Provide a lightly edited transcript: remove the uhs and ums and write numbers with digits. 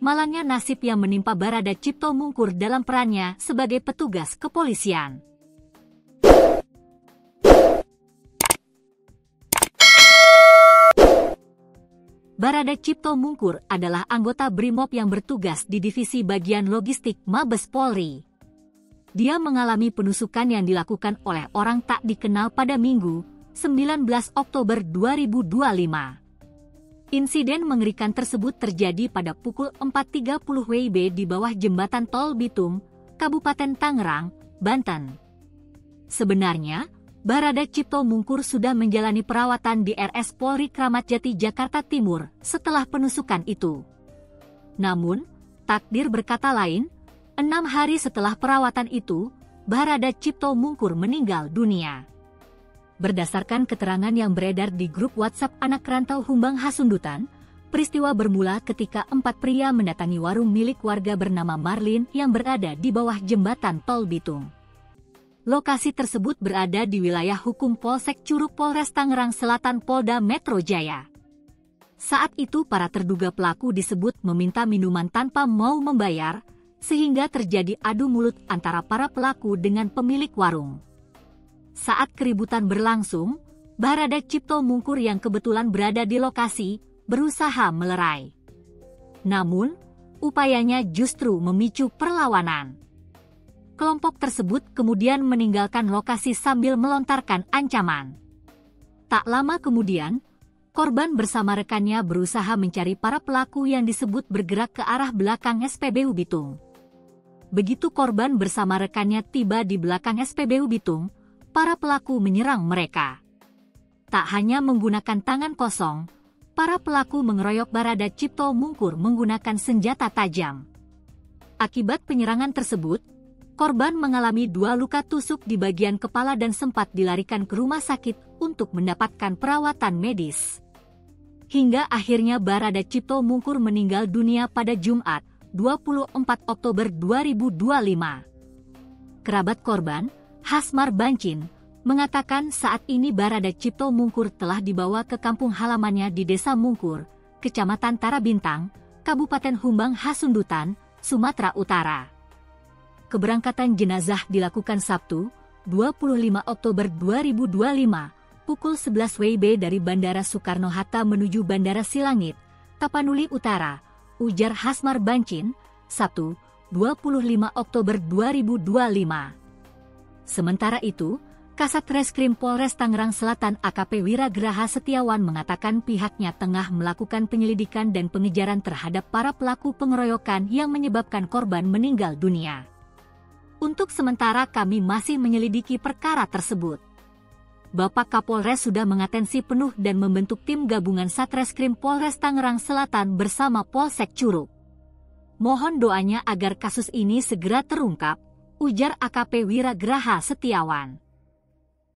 malangnya nasib yang menimpa Barada Cipto Mungkur dalam perannya sebagai petugas kepolisian. Barada Cipto Mungkur adalah anggota BRIMOB yang bertugas di Divisi Bagian Logistik Mabes Polri. Dia mengalami penusukan yang dilakukan oleh orang tak dikenal pada Minggu, 19 Oktober 2025. Insiden mengerikan tersebut terjadi pada pukul 4.30 WIB di bawah jembatan Tol Bitung, Kabupaten Tangerang, Banten. Sebenarnya, Barada Cipto Mungkur sudah menjalani perawatan di RS Polri Kramat Jati, Jakarta Timur setelah penusukan itu. Namun, takdir berkata lain, 6 hari setelah perawatan itu, Barada Cipto Mungkur meninggal dunia. Berdasarkan keterangan yang beredar di grup WhatsApp anak rantau Humbang Hasundutan, peristiwa bermula ketika 4 pria mendatangi warung milik warga bernama Marlin yang berada di bawah jembatan Tol Bitung. Lokasi tersebut berada di wilayah hukum Polsek Curug Polres Tangerang Selatan Polda Metro Jaya. Saat itu para terduga pelaku disebut meminta minuman tanpa mau membayar, sehingga terjadi adu mulut antara para pelaku dengan pemilik warung. Saat keributan berlangsung, Barada Cipto Mungkur yang kebetulan berada di lokasi, berusaha melerai. Namun, upayanya justru memicu perlawanan. Kelompok tersebut kemudian meninggalkan lokasi sambil melontarkan ancaman. Tak lama kemudian, korban bersama rekannya berusaha mencari para pelaku yang disebut bergerak ke arah belakang SPBU Bitung. Begitu korban bersama rekannya tiba di belakang SPBU Bitung, para pelaku menyerang mereka. Tak hanya menggunakan tangan kosong, para pelaku mengeroyok Barada Cipto Mungkur menggunakan senjata tajam. Akibat penyerangan tersebut, korban mengalami 2 luka tusuk di bagian kepala dan sempat dilarikan ke rumah sakit untuk mendapatkan perawatan medis. Hingga akhirnya Barada Cipto Mungkur meninggal dunia pada Jumat, 24 Oktober 2025. Kerabat korban, Hasmar Bancin, mengatakan saat ini Barada Cipto Mungkur telah dibawa ke kampung halamannya di Desa Mungkur, Kecamatan Tarabintang, Kabupaten Humbang Hasundutan, Sumatera Utara. Keberangkatan jenazah dilakukan Sabtu, 25 Oktober 2025, pukul 11 WIB dari Bandara Soekarno-Hatta menuju Bandara Silangit, Tapanuli Utara, ujar Hasmar Bancin, Sabtu, 25 Oktober 2025. Sementara itu, Kasat Reskrim Polres Tangerang Selatan AKP Wiragraha Setiawan mengatakan pihaknya tengah melakukan penyelidikan dan pengejaran terhadap para pelaku pengeroyokan yang menyebabkan korban meninggal dunia. Untuk sementara kami masih menyelidiki perkara tersebut. Bapak Kapolres sudah mengatensi penuh dan membentuk tim gabungan Satreskrim Polres Tangerang Selatan bersama Polsek Curug. Mohon doanya agar kasus ini segera terungkap, ujar AKP Wiragraha Setiawan.